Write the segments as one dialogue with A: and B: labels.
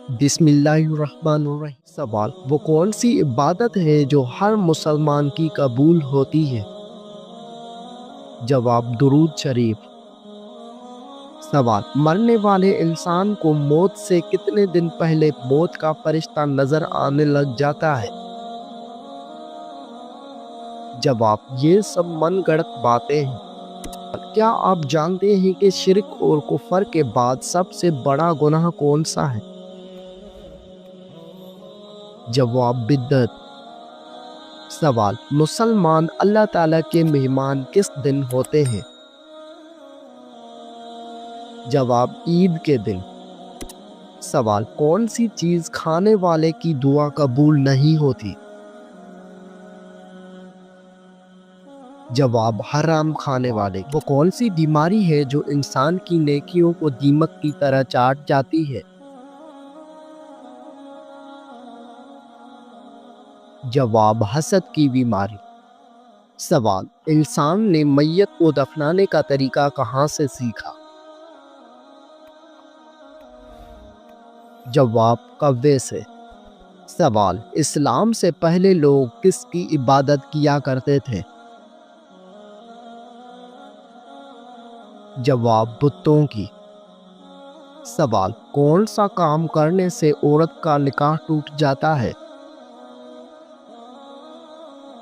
A: بسم اللہ الرحمن الرحیم۔ سوال: وہ کون سی عبادت ہے جو ہر مسلمان کی قبول ہوتی ہے؟ جواب: درود شریف۔ سوال: مرنے والے انسان کو موت سے کتنے دن پہلے موت کا فرشتہ نظر آنے لگ جاتا ہے؟ جواب: یہ سب من گڑت باتیں ہیں۔ کیا آپ جانتے ہیں کہ شرک اور کفر کے بعد سب سے بڑا گناہ کون سا ہے؟ جواب: بدعت۔ سوال: مسلمان اللہ تعالیٰ کے مہمان کس دن ہوتے ہیں؟ جواب: عید کے دن۔ سوال: کون سی چیز کھانے والے کی دعا قبول نہیں ہوتی؟ جواب: حرام کھانے والے کی۔ وہ کون سی بیماری ہے جو انسان کی نیکیوں کو دیمک کی طرح چاٹ جاتی ہے؟ جواب: حسد کی بیماری۔ سوال: انسان نے میت کو دفنانے کا طریقہ کہاں سے سیکھا؟ جواب: کوے سے۔ سوال: اسلام سے پہلے لوگ کس کی عبادت کیا کرتے تھے؟ جواب: بتوں کی۔ سوال: کون سا کام کرنے سے عورت کا نکاح ٹوٹ جاتا ہے؟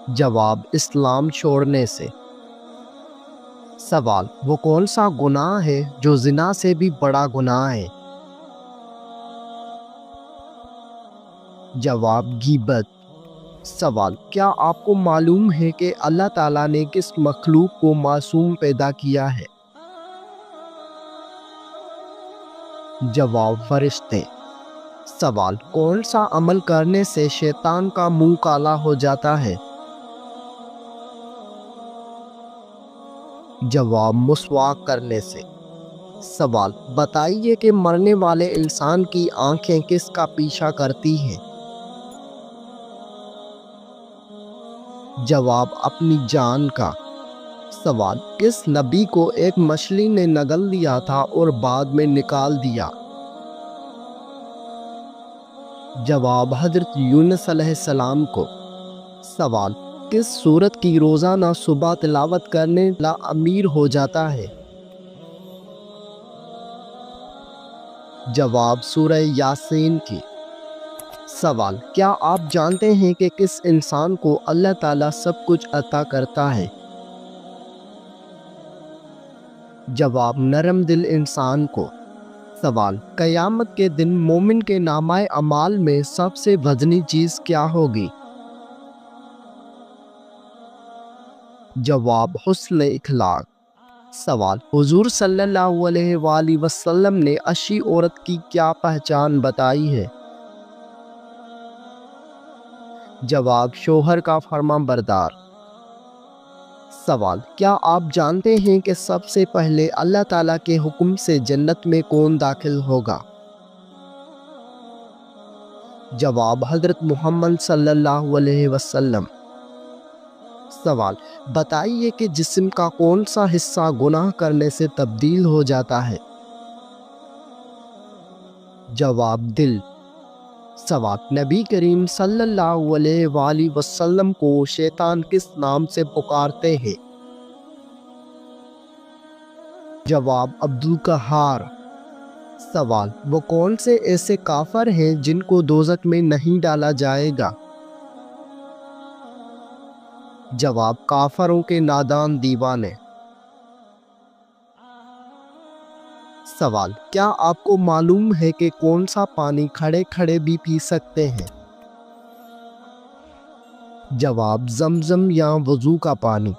A: جواب: اسلام چھوڑنے سے۔ سوال: وہ کون سا گناہ ہے جو زنا سے بھی بڑا گناہ ہے؟ جواب: غیبت۔ سوال: کیا آپ کو معلوم ہے کہ اللہ تعالیٰ نے کس مخلوق کو معصوم پیدا کیا ہے؟ جواب: فرشتے۔ سوال: کون سا عمل کرنے سے شیطان کا منہ کالا ہو جاتا ہے؟ جواب: مسواک کرنے سے۔ سوال: بتائیے کہ مرنے والے انسان کی آنکھیں کس کا پیچھا کرتی ہیں؟ جواب: اپنی جان کا۔ سوال: کس نبی کو ایک مچھلی نے نگل لیا تھا اور بعد میں نکال دیا؟ جواب: حضرت یونس علیہ السلام کو۔ سوال: کس سورت کی روزانہ صبح تلاوت کرنے والا امیر ہو جاتا ہے؟ جواب: سورہ یاسین کی۔ سوال: کیا آپ جانتے ہیں کہ کس انسان کو اللہ تعالیٰ سب کچھ عطا کرتا ہے؟ جواب: نرم دل انسان کو۔ سوال: قیامت کے دن مومن کے نامہ اعمال میں سب سے وزنی چیز کیا ہوگی؟ جواب: حسن اخلاق۔ سوال: حضور صلی اللہ علیہ وآلہ وسلم نے اچھی عورت کی کیا پہچان بتائی ہے؟ جواب: شوہر کا فرما بردار۔ سوال: کیا آپ جانتے ہیں کہ سب سے پہلے اللہ تعالیٰ کے حکم سے جنت میں کون داخل ہوگا؟ جواب: حضرت محمد صلی اللہ علیہ وسلم۔ سوال: بتائیے کہ جسم کا کون سا حصہ گناہ کرنے سے تبدیل ہو جاتا ہے؟ جواب: دل۔ سوال: نبی کریم صلی اللہ علیہ وآلہ وسلم کو شیطان کس نام سے پکارتے ہیں؟ جواب: عبدالقہار۔ سوال: وہ کون سے ایسے کافر ہیں جن کو دوزخ میں نہیں ڈالا جائے گا؟ جواب: کافروں کے نادان دیوانے۔ سوال: کیا آپ کو معلوم ہے کہ کون سا پانی کھڑے کھڑے بھی پی سکتے ہیں؟ جواب: زمزم یا وضو کا پانی۔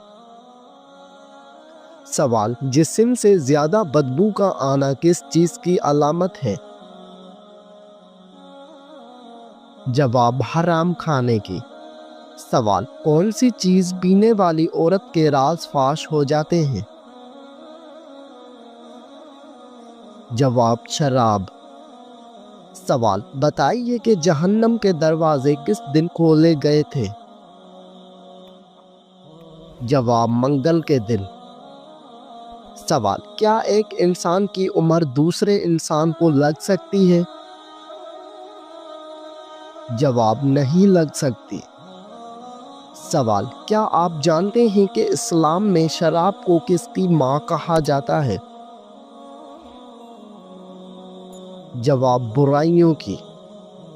A: سوال: جسم سے زیادہ بدبو کا آنا کس چیز کی علامت ہے؟ جواب: حرام کھانے کی۔ سوال: کون سی چیز پینے والی عورت کے راز فاش ہو جاتے ہیں؟ جواب: شراب۔ سوال: بتائیے کہ جہنم کے دروازے کس دن کھولے گئے تھے؟ جواب: منگل کے دن۔ سوال: کیا ایک انسان کی عمر دوسرے انسان کو لگ سکتی ہے؟ جواب نہیں لگ سکتی۔ سوال، کیا آپ جانتے ہیں کہ اسلام میں شراب کو کس کی ماں کہا جاتا ہے؟ جواب، برائیوں کی۔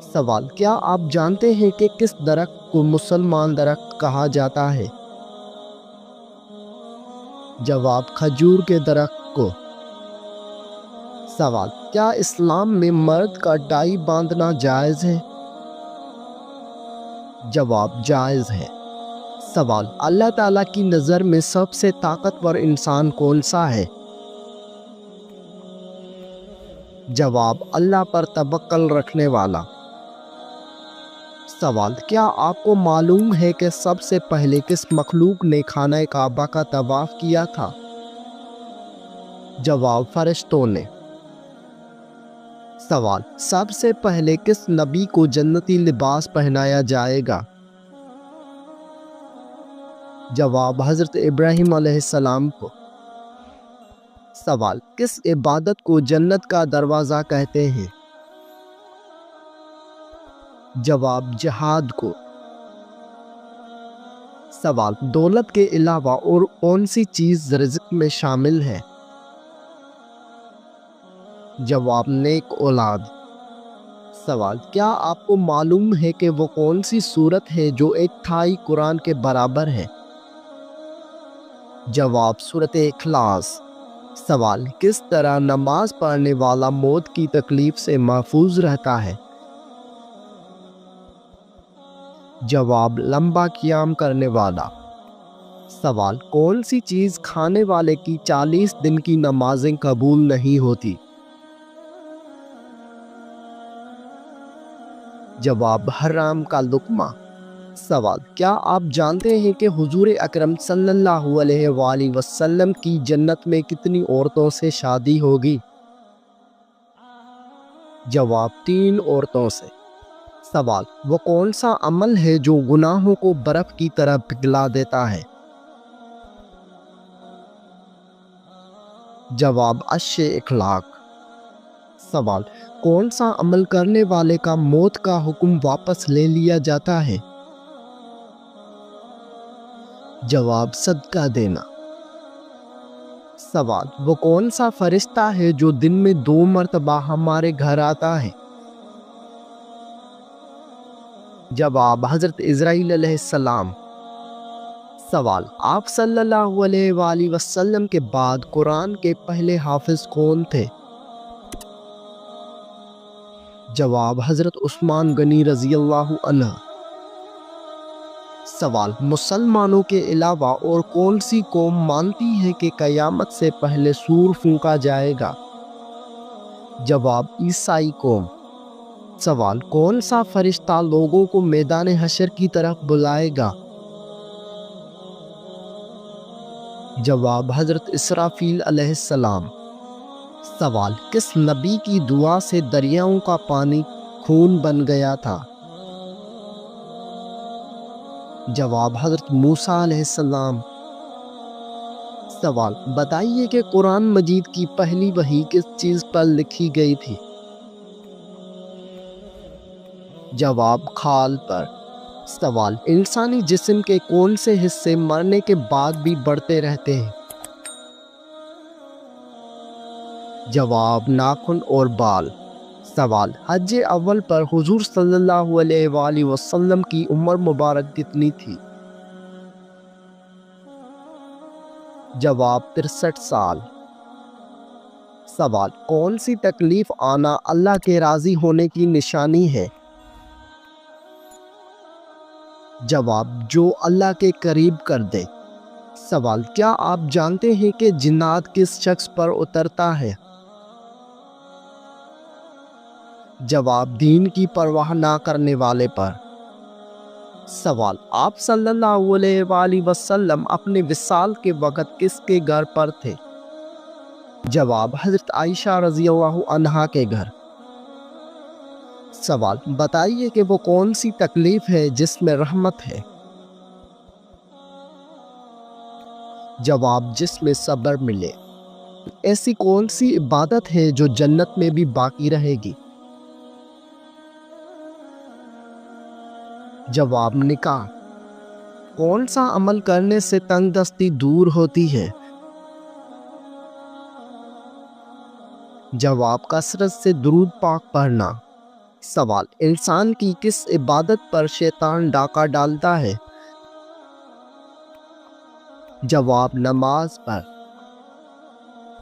A: سوال، کیا آپ جانتے ہیں کہ کس درخت کو مسلمان درخت کہا جاتا ہے؟ جواب، کھجور کے درخت کو۔ سوال، کیا اسلام میں مرد کا ٹائی باندھنا جائز ہے؟ جواب، جائز ہے۔ سوال، اللہ تعالیٰ کی نظر میں سب سے طاقتور انسان کون سا ہے؟ جواب، اللہ پر توکل رکھنے والا۔ سوال، کیا آپ کو معلوم ہے کہ سب سے پہلے کس مخلوق نے خانہ کعبہ کا طواف کیا تھا؟ جواب، فرشتوں نے۔ سوال، سب سے پہلے کس نبی کو جنتی لباس پہنایا جائے گا؟ جواب، حضرت ابراہیم علیہ السلام کو۔ سوال، کس عبادت کو جنت کا دروازہ کہتے ہیں؟ جواب، جہاد کو۔ سوال، دولت کے علاوہ اور کون سی چیز رزق میں شامل ہے؟ جواب، نیک اولاد۔ سوال، کیا آپ کو معلوم ہے کہ وہ کون سی سورت ہے جو ایک تہائی قرآن کے برابر ہے؟ جواب، سورۃ اخلاص۔ سوال، کس طرح نماز پڑھنے والا موت کی تکلیف سے محفوظ رہتا ہے؟ جواب، لمبا قیام کرنے والا۔ سوال، کون سی چیز کھانے والے کی 40 دن کی نمازیں قبول نہیں ہوتی؟ جواب، حرام کا لقمہ۔ سوال، کیا آپ جانتے ہیں کہ حضور اکرم صلی اللہ علیہ وآلہ وسلم کی جنت میں کتنی عورتوں سے شادی ہوگی؟ جواب، 3 عورتوں سے۔ سوال، وہ کون سا عمل ہے جو گناہوں کو برف کی طرح پگھلا دیتا ہے؟ جواب، اچھے اخلاق۔ سوال، کون سا عمل کرنے والے کا موت کا حکم واپس لے لیا جاتا ہے؟ جواب، صدقہ دینا۔ سوال، وہ کون سا فرشتہ ہے جو دن میں 2 مرتبہ ہمارے گھر آتا ہے؟ جواب، حضرت عزرائیل علیہ السلام۔ سوال، آپ صلی اللہ علیہ وآلہ وسلم کے بعد قرآن کے پہلے حافظ کون تھے؟ جواب، حضرت عثمان غنی رضی اللہ عنہ۔ سوال، مسلمانوں کے علاوہ اور کون سی قوم مانتی ہے کہ قیامت سے پہلے سور پھونکا جائے گا؟ جواب، عیسائی قوم۔ سوال، کون سا فرشتہ لوگوں کو میدان حشر کی طرف بلائے گا؟ جواب، حضرت اسرافیل علیہ السلام۔ سوال، کس نبی کی دعا سے دریاؤں کا پانی خون بن گیا تھا؟ جواب، حضرت موسیٰ علیہ السلام۔ سوال، بتائیے کہ قرآن مجید کی پہلی وحی کس چیز پر لکھی گئی تھی؟ جواب، کھال پر۔ سوال، انسانی جسم کے کون سے حصے مرنے کے بعد بھی بڑھتے رہتے ہیں؟ جواب، ناخن اور بال۔ سوال، حج اول پر حضور صلی اللہ علیہ وآلہ وسلم کی عمر مبارک کتنی تھی؟ جواب، 63 سال۔ سوال، کون سی تکلیف آنا اللہ کے راضی ہونے کی نشانی ہے؟ جواب، جو اللہ کے قریب کر دے۔ سوال، کیا آپ جانتے ہیں کہ جنات کس شخص پر اترتا ہے؟ جواب، دین کی پرواہ نہ کرنے والے پر۔ سوال، آپ صلی اللہ علیہ وآلہ وسلم اپنے وصال کے وقت کس کے گھر پر تھے؟ جواب، حضرت عائشہ رضی اللہ عنہا کے گھر۔ سوال، بتائیے کہ وہ کون سی تکلیف ہے جس میں رحمت ہے؟ جواب، جس میں صبر ملے۔ ایسی کون سی عبادت ہے جو جنت میں بھی باقی رہے گی؟ جواب نکاح۔ کون سا عمل کرنے سے تنگ دستی دور ہوتی ہے؟ جواب کثرت سے درود پاک پڑھنا۔ سوال، انسان کی کس عبادت پر شیطان ڈاکہ ڈالتا ہے؟ جواب نماز پر۔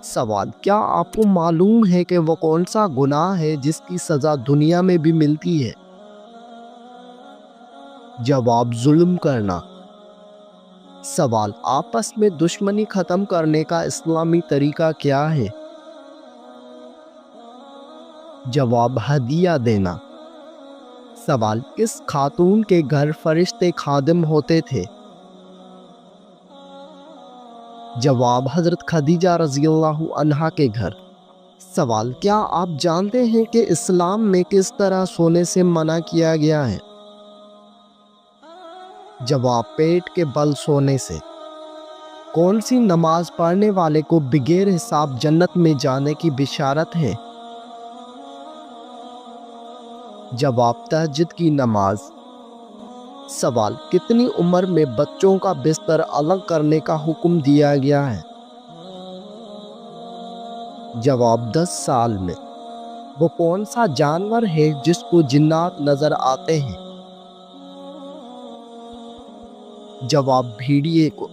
A: سوال، کیا آپ کو معلوم ہے کہ وہ کون سا گناہ ہے جس کی سزا دنیا میں بھی ملتی ہے؟ جواب ظلم کرنا۔ سوال، آپس میں دشمنی ختم کرنے کا اسلامی طریقہ کیا ہے؟ جواب ہدیہ دینا۔ سوال، کس خاتون کے گھر فرشتے خادم ہوتے تھے؟ جواب حضرت خدیجہ رضی اللہ عنہا کے گھر۔ سوال، کیا آپ جانتے ہیں کہ اسلام میں کس طرح سونے سے منع کیا گیا ہے؟ جواب پیٹ کے بل سونے سے۔ کون سی نماز پڑھنے والے کو بغیر حساب جنت میں جانے کی بشارت ہے؟ جواب تہجد کی نماز۔ سوال، کتنی عمر میں بچوں کا بستر الگ کرنے کا حکم دیا گیا ہے؟ جواب 10 سال میں۔ وہ کون سا جانور ہے جس کو جنات نظر آتے ہیں؟ جواب بھیڑیے کو۔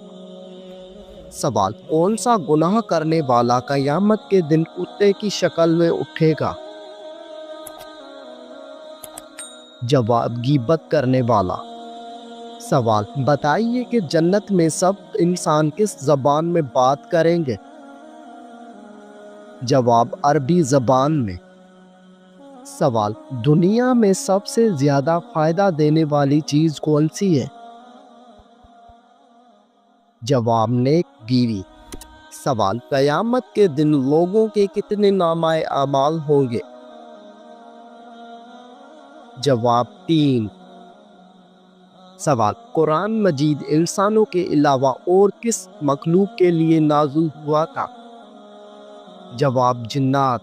A: سوال، کون سا گناہ کرنے والا قیامت کے دن کتے کی شکل میں اٹھے گا؟ جواب غیبت کرنے والا۔ سوال، بتائیے کہ جنت میں سب انسان کس زبان میں بات کریں گے؟ جواب عربی زبان میں۔ سوال، دنیا میں سب سے زیادہ فائدہ دینے والی چیز کون سی ہے؟ جواب نیک بیوی۔ سوال، قیامت کے دن لوگوں کے کتنے نامہ اعمال ہوں گے؟ جواب 3۔ سوال، قرآن مجید انسانوں کے علاوہ اور کس مخلوق کے لیے نازل ہوا تھا؟ جواب جنات۔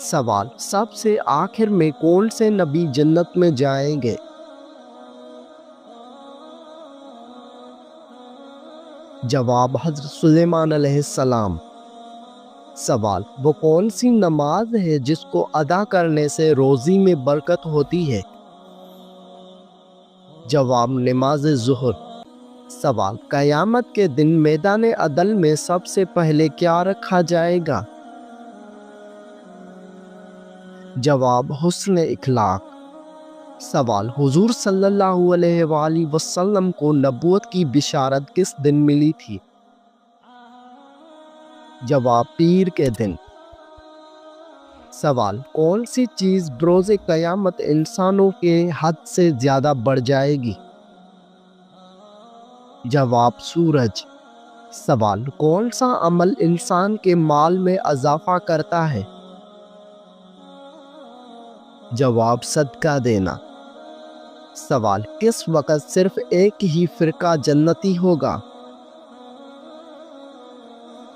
A: سوال، سب سے آخر میں کون سے نبی جنت میں جائیں گے؟ جواب حضرت سلیمان علیہ السلام۔ سوال، وہ کون سی نماز ہے جس کو ادا کرنے سے روزی میں برکت ہوتی ہے؟ جواب نماز ظہر۔ سوال، قیامت کے دن میدان عدل میں سب سے پہلے کیا رکھا جائے گا؟ جواب حسن اخلاق۔ سوال، حضور صلی اللہ علیہ وآلہ وسلم کو نبوت کی بشارت کس دن ملی تھی؟ جواب پیر کے دن۔ سوال، کون سی چیز بروز قیامت انسانوں کے حد سے زیادہ بڑھ جائے گی؟ جواب سورج۔ سوال، کون سا عمل انسان کے مال میں اضافہ کرتا ہے؟ جواب صدقہ دینا۔ سوال، کس وقت صرف ایک ہی فرقہ جنتی ہوگا؟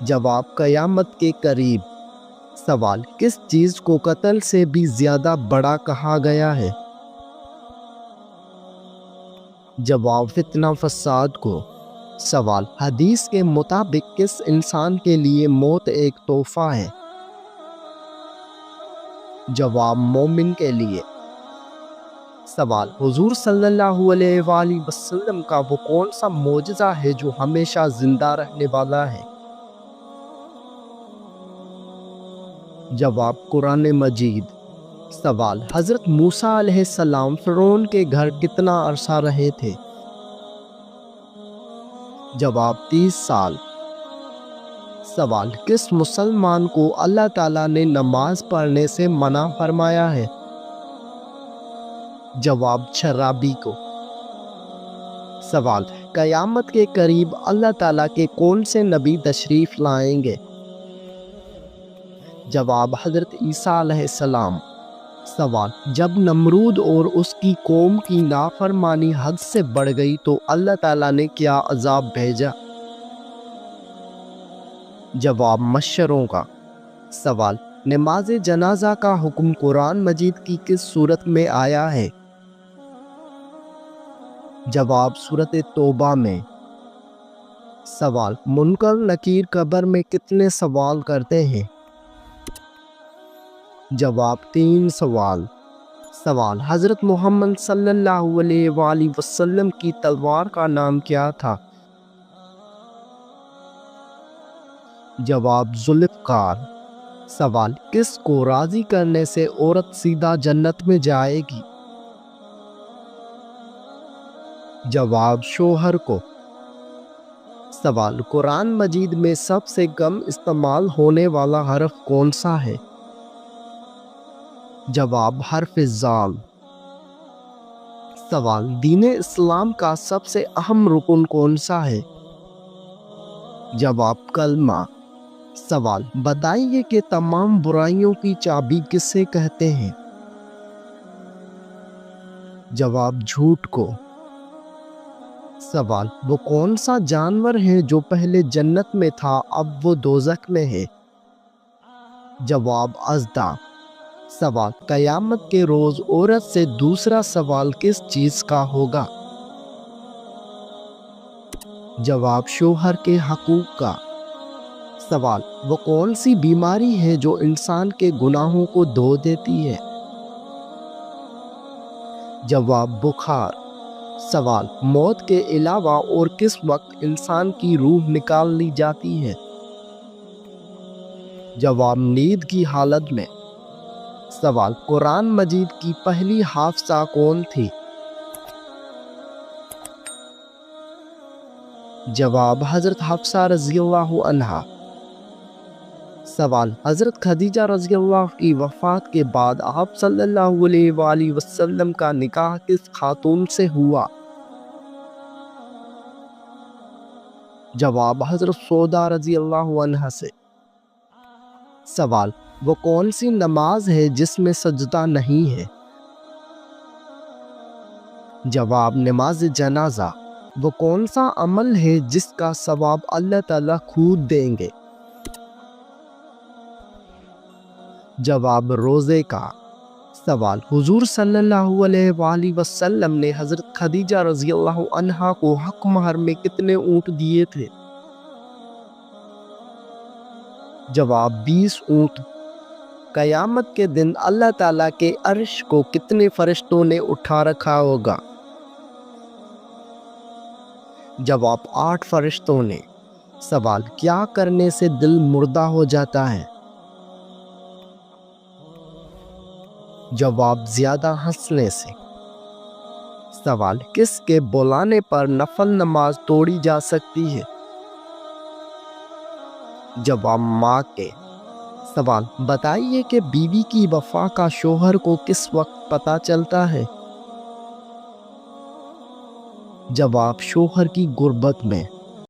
A: جواب قیامت کے قریب۔ سوال، کس چیز کو قتل سے بھی زیادہ بڑا کہا گیا ہے؟ جواب فتنہ فساد کو۔ سوال، حدیث کے مطابق کس انسان کے لیے موت ایک تحفہ ہے؟ جواب مومن کے لیے۔ سوال، حضور صلی اللہ علیہ وآلہ وسلم کا وہ کون سا معجزہ ہے جو ہمیشہ زندہ رہنے والا ہے؟ جواب قرآن مجید۔ سوال، حضرت موسیٰ علیہ السلام فرعون کے گھر کتنا عرصہ رہے تھے؟ جواب 30 سال۔ سوال، کس مسلمان کو اللہ تعالیٰ نے نماز پڑھنے سے منع فرمایا ہے؟ جواب شرابی کو۔ سوال، قیامت کے قریب اللہ تعالیٰ کے کون سے نبی تشریف لائیں گے؟ جواب حضرت عیسیٰ علیہ السلام۔ سوال، جب نمرود اور اس کی قوم کی نافرمانی حد سے بڑھ گئی تو اللہ تعالیٰ نے کیا عذاب بھیجا؟ جواب مشروں کا۔ سوال، نماز جنازہ کا حکم قرآن مجید کی کس صورت میں آیا ہے؟ جواب سورۃ توبہ میں۔ سوال، منکر نکیر قبر میں کتنے سوال کرتے ہیں؟ جواب 3 سوال۔ سوال، حضرت محمد صلی اللہ علیہ وآلہ وسلم کی تلوار کا نام کیا تھا؟ جواب ذوالفقار۔ سوال، کس کو راضی کرنے سے عورت سیدھا جنت میں جائے گی؟ جواب شوہر کو۔ سوال، قرآن مجید میں سب سے کم استعمال ہونے والا حرف کون سا ہے؟ جواب حرف ذال۔ سوال، دین اسلام کا سب سے اہم رکن کون سا ہے؟ جواب کلمہ۔ سوال، بتائیے کہ تمام برائیوں کی چابی کسے کہتے ہیں؟ جواب جھوٹ کو۔ سوال، وہ کون سا جانور ہے جو پہلے جنت میں تھا اب وہ دوزخ میں ہے؟ جواب اژدھا۔ سوال، قیامت کے روز عورت سے دوسرا سوال کس چیز کا ہوگا؟ جواب شوہر کے حقوق کا۔ سوال، وہ کون سی بیماری ہے جو انسان کے گناہوں کو دھو دیتی ہے؟ جواب بخار۔ سوال، موت کے علاوہ اور کس وقت انسان کی روح نکال لی جاتی ہے؟ جواب نیند کی حالت میں۔ سوال، قرآن مجید کی پہلی حافظہ کون تھی؟ جواب حضرت حفصہ رضی اللہ عنہا۔ سوال، حضرت خدیجہ رضی اللہ کی وفات کے بعد آپ صلی اللہ علیہ وآلہ وسلم کا نکاح کس خاتون سے ہوا؟ جواب حضرت سودا رضی اللہ عنہا سے۔ سوال، وہ کون سی نماز ہے جس میں سجدہ نہیں ہے؟ جواب نماز جنازہ۔ وہ کون سا عمل ہے جس کا ثواب اللہ تعالیٰ خود دیں گے؟ جواب روزے کا۔ سوال، حضور صلی اللہ علیہ وآلہ وسلم نے حضرت خدیجہ رضی اللہ عنہا کو حق مہر میں کتنے اونٹ دیے تھے؟ جواب 20 اونٹ۔ قیامت کے دن اللہ تعالیٰ کے عرش کو کتنے فرشتوں نے اٹھا رکھا ہوگا؟ جواب 8 فرشتوں نے۔ سوال، کیا کرنے سے دل مردہ ہو جاتا ہے؟ جواب زیادہ ہنسنے سے۔ سوال، کس کے بلانے پر نفل نماز توڑی جا سکتی ہے؟ جواب ماں کے۔ سوال، بتائیے کہ بیوی کی وفا کا شوہر کو کس وقت پتہ چلتا ہے؟ جواب شوہر کی غربت میں۔